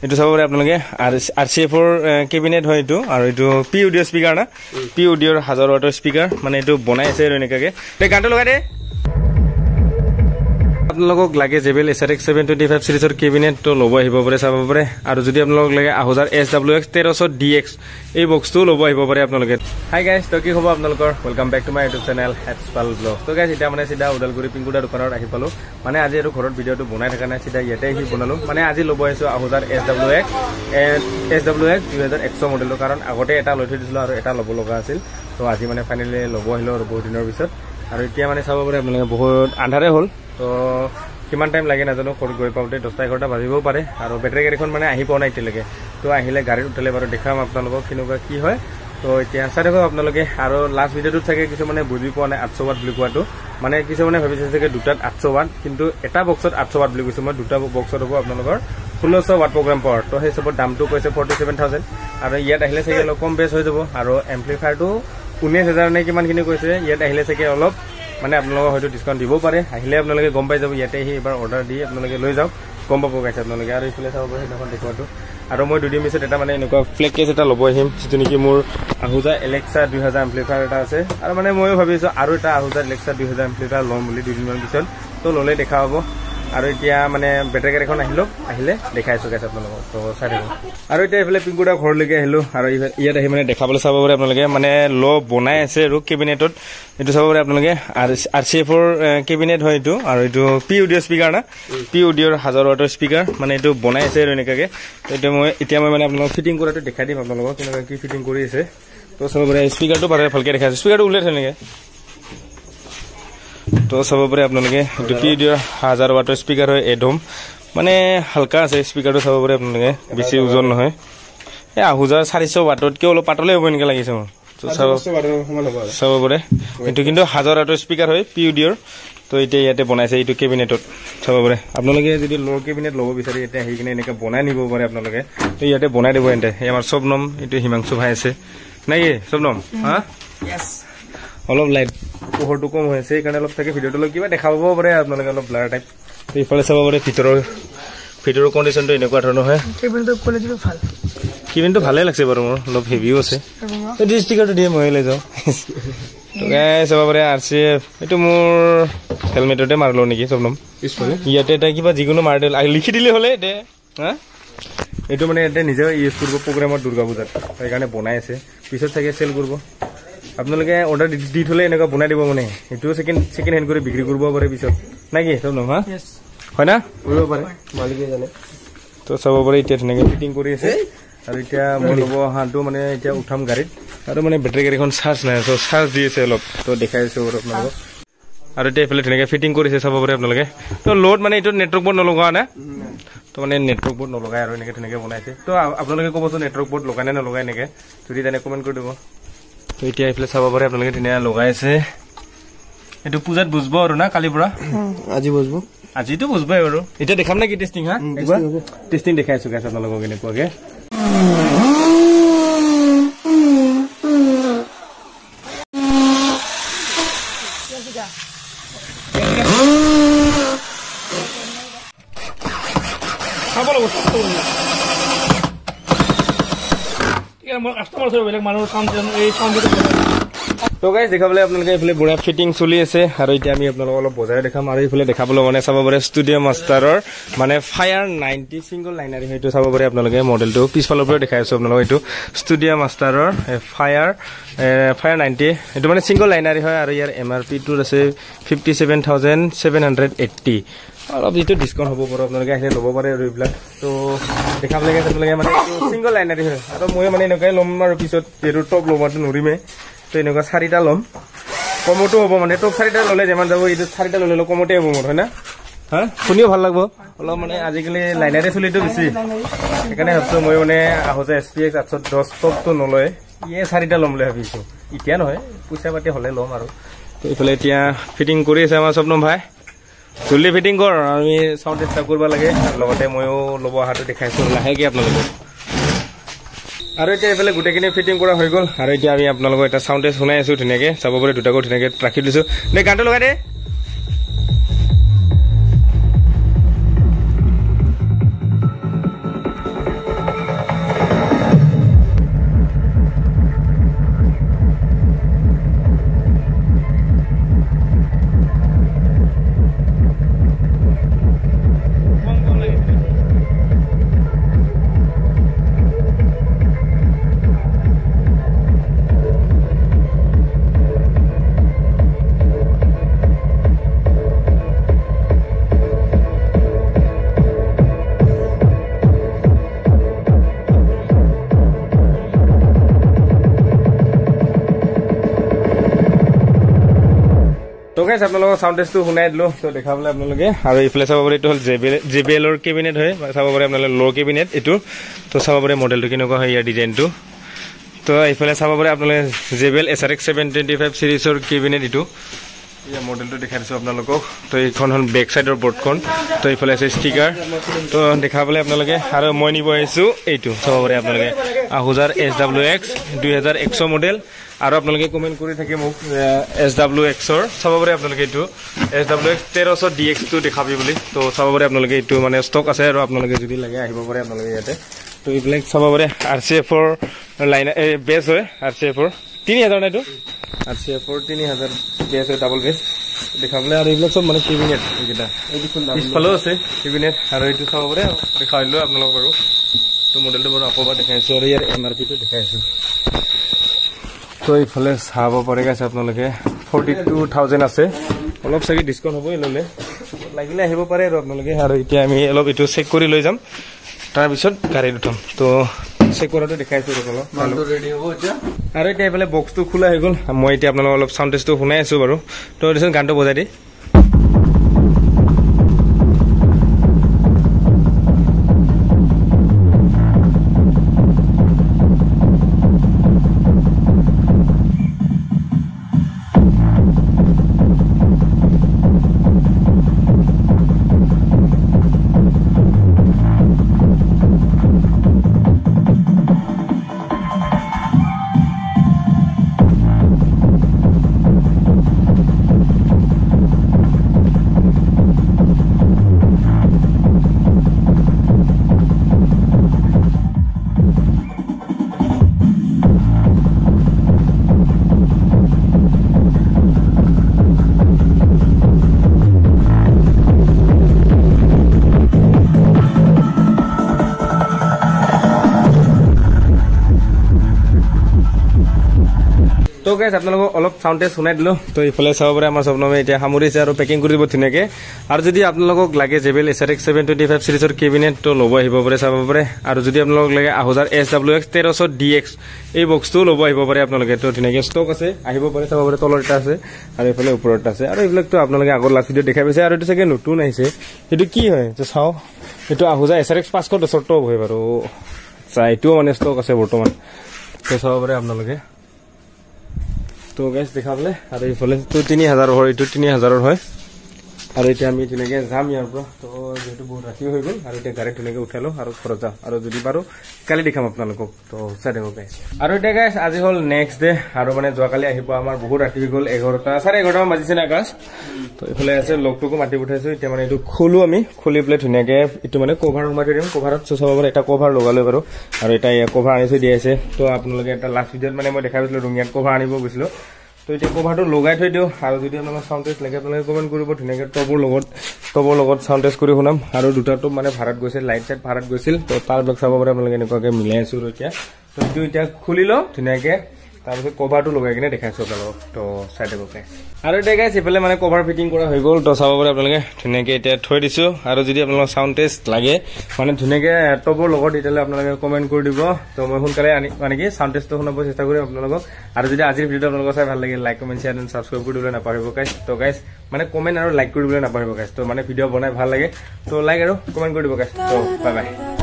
এইটো চাব পাৰে আপোনালোকে RCF-ৰ কেবিনেট হয় এইটো আৰু এইটো PUD স্পিকাৰ না PUD-ৰ 1000 ওৱাটৰ স্পিকাৰ মানে এইটো বনাই আছে আৰু এনেকাকে এই গানটো লগাই দে আপোনালোকক লাগে JBL SRX 725 সিৰিজৰ কেবিনেট তো ল'ব আহিব পাৰে চাব পাৰে আৰু যদি আপোনালোকক লাগে আহুজাৰ SWX 1300DX এই বক্সটো ল'ব আহিব পাৰে আপোনালোকে হাই গাইজ তো কি খবৰ আপোনালোকৰ welcome back to my YouTube channel হেডছপাল ব্লগ তো গাইজ এটা মানে সিধা উদালগুৰি পিংকুদা দোকানত আহি পালো মানে আজি আৰু ঘৰত ভিডিওটো বনাই থকা নাই সিধা ইয়াতে আহি বনালো মানে আজি ল'ব আহিছো আহুজাৰ SWX 2100 মডেলৰ কাৰণ আগতে এটা লৈ থৈ দিছিলো আৰু এটা ল'ব লগা আছিল তো আজি মানে ফাইনালি ল'ব আহিলো আৰু বহুত দিনৰ পিছত আৰু এতিয়া মানে চাব পাৰে আপোনালোকে বহুত আন্ধাৰে হ'ল তো কিমান টাইম লাগে নাজানো ঘৰত গৈ পাওঁতে 10-11টা বাজিবও পাৰে আৰু বেটাৰী গাড়ীখন মানে আহি পোৱা নাই এতিয়ালৈকে তো আহিলে গাড়ীত উঠালে বাৰু দেখাম আপোনালোকক কেনেকুৱা কি হয় তো এতিয়া চাই থাকক আপোনালোকে আৰু লাষ্ট ভিডিঅ'টোত চাগে কিছুমানে বুজি পোৱা নাই 800 ওৱাট বুলি কোৱাটো মানে কিছুমানে ভাবিছে চাগে দুটাত 800 ওৱাট কিন্তু এটা বক্সত 800 ওৱাট বুলি কৈছো মই দুটা বক্সত হ'ব আপোনালোকৰ 1600 ওৱাট প্ৰগ্ৰাম পাৱাৰ তো সেই সবৰ দামটো কৈছে 47000 আৰু ইয়াত আহিলে চাগে অলপ কম বেছ হৈ যাব আৰু এম্প্লিফায়াৰটো 19000 নে কিমানখিনি কৈছে ইয়াত আহিলে চাগে অলপ মানে আপোনালোকক হয়তো ডিসকাউন্ট দিব পাৰে আহিলে আপোনালোকে গম পাই যাব ইয়াতে আহি এবাৰ অৰ্ডাৰ দি আপোনালোকে লৈ যাওক গম পাব গাইছে আপোনালোকে আৰু ইফালে চাব পাৰে সেইখন দেখুৱাটো আৰু মই দুদিন পিছত এটা মানে এনেকুৱা ফ্লেগ কেছ এটা ল'ব আহিম যিটো নেকি মোৰ আহুজা এলেক্সা 2000 এম্প্লিফায়াৰ এটা আছে আৰু মানে ময়ো ভাবিছো আৰু এটা আহুজা এলেক্সা 2000 এম্প্লিফায়াৰ ল'ম বুলি দুদিনমান পিছত তো ল'লে দেখা হ'ব আৰু এতিয়া মানে বেটাৰী গাড়ীখন আহিলে দেখাইছো গাইছে আপোনালোকক তো চাই থাকক আৰু এতিয়া এইফালে পিংকুদা ঘৰলৈকে আহিলো আৰু ইয়াত আহি মানে দেখাবলৈ চাব পাৰে আপোনালোকে মানে ল বনাই আছে আৰু কেবিনেটত এইটো চাব পাৰে আপোনালোকে RCF-ৰ কেবিনেট হয় এইটো আৰু এইটো PUD স্পিকাৰ না PUD-ৰ 1000 ওৱাটৰ স্পিকাৰ মানে এইটো বনাই আছে আৰু এনেকাকে এইটো এতিয়া মই মানে আপোনালোকক ফিটিং কৰাটো দেখাই দিম আপোনালোকক কেনেকুৱা কি ফিটিং কৰি আছে তো চাব পাৰে স্পিকাৰটো ভালকে দেখাই আছে স্পিকাৰটো উলিয়াই থৈ তো চাব পাৰে আপোনালোকে এইটো PUD-ৰ 1000 ওৱাটৰ স্পিকাৰ হয় এডম মানে হালকা আছে স্পিকাৰটো চাব পাৰে আপোনালোকে বেছি ওজন নহয় এই আহুজাৰ 400 ওৱাটতকৈ অলপ পাতলে হ'ব এনেকৈ লাগিছে মোৰ তো চাব পাৰে এইটো কিন্তু 1000 ওৱাটৰ স্পিকাৰ হয় PUD-ৰ তো এতিয়া ইয়াতে বনাইছে এইটো কেবিনেটত চাব পাৰে আপোনালোকে যদি ল' কেবিনেট ল'ব বিচাৰে এতিয়া আহি কিনে এনেকৈ বনাই নিব পাৰে আপোনালোকে তো ইয়াতে বনাই দিব এন্তে এই আমাৰ সবনম এইটো হিমাংশু ভাই আছে নাকি সবনম হা অলপ লাইট পোহৰটো কম হৈছে সেইকাৰণে অলপ থাকে ভিডিঅ'টো অলপ কিবা দেখা পাব পাৰে আপোনালোকে অলপ ব্লাৰ টাইপ তো ইফালে চাব পাৰে ভিতৰৰ কণ্ডিশ্যনটো এনেকুৱা ধৰণৰ হয় কেবিনটো ভালে লাগছে বাৰু মোৰ অলপ হেভিও আছে ষ্টিকাৰটো দিয়ে মই লৈ যাওঁ তো গাইজ চাব পাৰে RCF এইটো মোৰ হেলমেটতে মাৰিলো নেকি সবনম ইয়াতে এটা কিবা যিকোনো মাৰি লিখি দিলে হ'লে এতিয়া হা এইটো মানে ইয়াতে নিজে ইউজ কৰিব প্ৰগ্ৰামত দুৰ্গা পূজাত সেইকাৰণে বনাই আছে পিছত চাগে চেল কৰিব আপোনালোকে অৰ্ডাৰ দি থলে এনেকুৱা বনাই দিব মানে এইটো সেকেন্ড হেণ্ড কৰি বিক্ৰী কৰিব পাৰে পিছত নাকি সবনম হা হয় না কৰিব পাৰে মালিকে জানে তো চাব পাৰে এতিয়া ধুনীয়াকৈ ফিটিং কৰি আছে আৰু এতিয়া মই ল'ব অহাটো মানে এতিয়া উঠাম গাড়ীত আৰু মানে বেটাৰী গাড়ীখন চাৰ্জ নাই তো চাৰ্জ দি আছে অলপ তো দেখাই আছো আপোনালোকক আৰু এতিয়া এইফালে ধুনীয়াকৈ ফিটিং কৰিছে চাব পাৰে আপোনালোকে তো লোড মানে এইটো নেটৱৰ্ক বৰ্ড নলগোৱা না তো মানে নেটৱৰ্ক বৰ্ড নলগাই আৰু এনেকৈ ধুনীয়াকৈ বনাইছে তো আপোনালোকে ক'বচোন নেটৱৰ্ক বৰ্ড লগাই নে নলগাই এনেকৈ যদি তেনে কমেণ্ট কৰি দিব তো এতিয়া এইফালে চাব পাৰে আপোনালোকে ধুনীয়া লগাই আছে এইটো পূজাত বুজব আৰু না কালিৰ পৰা আজি বুজব আজিতো বুজবই বাৰু এতিয়া দেখাম নেকি টেষ্টিং হা একবাৰ টেষ্টিং দেখাই আছো গাইছ আপোনালোকক এনেকুৱাকে তো গাইজ দেখাবলৈ আপোনালোকে এইফালে বঢ়িয়া ফিটিং চলি আছে আৰু এতিয়া আমি আপোনালোকক অলপ বজাই দেখাম আৰু এইফালে দেখাবলৈ মানে চাব পাৰে ষ্টুডিঅ' মাষ্টাৰৰ মানে ফায়াৰ 90 ছিংগল লাইনাৰী সেইটো চাব পাৰে আপোনালোকে মডেলটো পিছফালৰ পৰা দেখাই আছো আপোনালোকক এইটো ষ্টুডিঅ' মাষ্টাৰৰ ফায়াৰ 90 এইটো মানে ছিংগল লাইনাৰী হয় আৰু ইয়াৰ MRP-টো আছে 57,780 অলপ যিটো ডিছকাউণ্ট হ'ব পাৰে আপোনালোকে আহিলে ল'ব পাৰে আৰু এইবিলাক তো দেখাবলৈ আপোনালোকে মানে ছিংগল লাইনাৰী হয় আৰু মই মানে এনেকুৱাই ল'ম আৰু পিছত যিহেতু টপ ল'বতো নৰিমেই তো এনেকুৱা 4টা ল'ম কমতো হ'ব মানে টপ 4টা ল'লে যিমান যাব এইটো 4টা ল'লে কমতে হ'ব মোৰ হয় না হা শুনিও ভাল লাগব অলপ মানে আজিকালি লাইনাৰে চলিটো বেছি সেইকাৰণে ভাবছো মই মানে আহুজা SPX 810 টপটো নলয় ইয়ে 4টা ল'ম বুলি ভাবিছো এতিয়া নহয় পইচা পাতি হ'লে ল'ম আৰু তো এইফালে এতিয়া ফিটিং কৰি আছে আমাৰ সবনম ভাই জলদি ফিটিং কৰ আমি চাউণ্ড টেষ্ট কৰিব লাগে লগতে ময়ো ল'ব অহাটো দেখাইছো লাহেকৈ আপোনালোকে আৰু এতিয়া এইফালে গোটেইখিনি ফিটিং কৰা হৈ গ'ল আৰু এতিয়া আমি আপোনালোকক এটা চাউণ্ড টেষ্ট শুনাই আছো ধুনীয়াকৈ চাব পাৰে দুটাকৈ ধুনীয়াকৈ ৰাখি দিছো নে গানটো লগাই দে গাইছ আপোনালোকক সাউন্ড টেষ্টটো শুনাই দিলো তো দেখাবলৈ আপোনালোকে আৰু ইফালে চাব পাৰে এইটো হল JBL ৰ কেবিনেট হয় চাব পাৰে আপোনালোকে লো কেবিনেট এইটো তো চাব পাৰে মডেলটো কেনেকুৱা হয় ইয়াৰ ডিজাইনটো তো ইফালে চাব পাৰে আপোনালোকে JBL SRX 725 সিৰিজৰ কেবিনেট এইটো ইয়া মডেলটো দেখাই দিছো আপোনালোকক তো এইখন হল বেক সাইডৰ বৰ্ডখন তো ইফালে আছে ষ্টিকাৰ তো দেখাবলৈ আপোনালোকে আৰু মই নিব আহিছো এইটো চাব পাৰে আপোনালোকে আহুজাৰ SWX 2001 মডেল আৰু আপোনালোকে কমেন্ট কৰি থাকে মোক SWX ৰ চাব পাৰে আপোনালোকে এইটো SWX 1300 DX টো দেখাবি বুলি তো চাব পাৰে আপোনালোকে এইটো মানে ষ্টক আছে আৰু আপোনালোকে যদি লাগে আহিব পাৰে আপোনালোকে ইয়াতে তো এইবিলাক চাব পাৰে RCF ৰ লাইন বেস হয় RCF ৰ 3000 না এইটো RCF ৰ 3000 বেস হয় ডাবল বেস দেখাবলৈ আৰু এইবিলাক সব মানে কেবিনেট এইটা পিছফালেও আছে কেবিনেট আৰু এইটো চাব পাৰে দেখাইলো আপোনালোক বাৰু তো মডেলটো বাৰু আকৌ দেখাইছো আৰু ইয়াৰ MRP টো দেখাইছো তো ইফালে চাব পাৰে গাইছ আপোনালোকে 42000 আছে অলপ সাকি ডিসকাউন্ট হ'ব এললে লাগিলে আহিব পাৰে আৰু আপোনালোকে আৰু এতিয়া আমি অলপ এটো চেক কৰি লৈ যাম তাৰ পিছত গাড়ী উঠাম তো চেক কৰাটো দেখাইছো ৰকল মালটো ৰেডি হ'ব এতিয়া আৰু এতিয়া এফালে বক্সটো খোলা হৈ গল মই এতিয়া আপোনালোকক অলপ সাউন্ড টেষ্টটো শুনাই আছো বাৰু তো দিছন গানটো বজাই দি তো গাইছ আপোনালোকক অলপ সাউন্ড টেষ্ট শুনাই দিলো তো ইফালে চাব পাৰে আমাৰ সবনমে এতিয়া সামৰিছে আৰু পেকিং কৰি দিব ধুনীয়াকে আৰু যদি আপোনালোকক লাগে JBL SRX 725 সিৰিজৰ কেবিনেট তো ল'ব আহিব পাৰে চাব পাৰে আৰু যদি আপোনালোকক লাগে আহুজাৰ SWX 1300 DX এই বক্সটো ল'ব আহিব পাৰে আপোনালোকে তো ধুনীয়াকে ষ্টক আছে আহিব পাৰে চাব পাৰে তলৰ এটা আছে আৰু ইফালে ওপৰত আছে আৰু এইবিলাক তো আপোনালোকে আগৰ লাষ্ট ভিডিও দেখাই পাইছে আৰু এটা চাগে নতুন আহিছে এটো কি হয় তো চাও এটো আহুজাৰ SRX 510 টপ হয় বাৰু চাইটো মানে ষ্টক আছে বৰ্তমান তো চাব পাৰে আপোনালোকে তো গাইস দেখাবলে আৰু ইফালে তো 3000 হয় এটো 3000 হয় আৰু এতিয়া আমি তেনেকে যাম ইয়াৰ পৰা তো যেটো বহুত ৰাতি হৈ গল আৰু এতিয়া গাড়ী তেনেকে উঠালো আৰু ঘৰত যাম আৰু যদি পাৰো কালি দেখাম আপোনালোকক তো চাই দেব গাইস আৰু এতিয়া গাইস আজি হল নেক্সট ডে আৰু মানে যোৱা কালি আহিব আমাৰ বহুত ৰাতি হৈ গল 11টা 11:30 মান বাজিছে না গাইস তো ইফালে আছে লগটোকো মাটি উঠাইছো এতিয়া মানে এটো খুলো আমি খুলি প্লে ধুনীয়াকে এটো মানে কভাৰ উমাই দিম কভাৰত চাব পাৰে এটা কভাৰ লগালৈ বাৰু আৰু এটা কভাৰ আনিছো দি আছে তো আপোনালোকে এটা লাষ্ট ভিডিওত মানে মই দেখাইছিলো ৰুমিয়াত কভাৰ আনিব গৈছিলো তো এতিয়া কভাৰটো লগাই থৈ দিও আৰু যদি আপোনালোক সাউন্ড টেষ্ট লাগে আপোনালোকে কমেন্ট কৰিব ধুনীয়াকে টপৰ লগত সাউন্ড টেষ্ট কৰি শুনাম আৰু দুটা টপ মানে ভাড়াত গৈছিল লাইট সাইড ভাড়াত গৈছিল তো তাৰ ব্লগ চাব পাৰে আপোনালোকে এনেকুৱাকে মিলাই আছো এতিয়া তো এইটো এতিয়া খুলি ল ধুনীয়াকে তাৰপিছত কভাৰটো লগাই কিনে দেখাইছো আপোনালোকক তো চাই দেব গাইস আৰু এতিয়া গাইস ইফালে মানে কভাৰ ফিটিং কৰা হৈ গল তো চাব পাৰে আপোনালোকে ধুনীয়াকে এতিয়া থৈ দিছো আৰু যদি আপোনালোক সাউন্ড টেষ্ট লাগে মানে ধুনীয়াকে টপৰ লগত এটালে আপোনালোকে কমেন্ট কৰি দিব তো মই সোনকালে মানে কি সাউন্ড টেষ্টটো শুনাব চেষ্টা কৰিম আপোনালোকক আৰু যদি আজিৰ ভিডিওটো আপোনালোকক চাই ভাল লাগে like comment share and subscribe কৰি দিবলৈ নাপাহৰিব গাইস তো গাইস মানে কমেন্ট আৰু লাইক কৰি দিবলৈ নাপাহৰিব গাইস তো মানে ভিডিও বনাই ভাল লাগে তো লাইক আৰু কমেন্ট কৰি দিব গাইস তো বাই বাই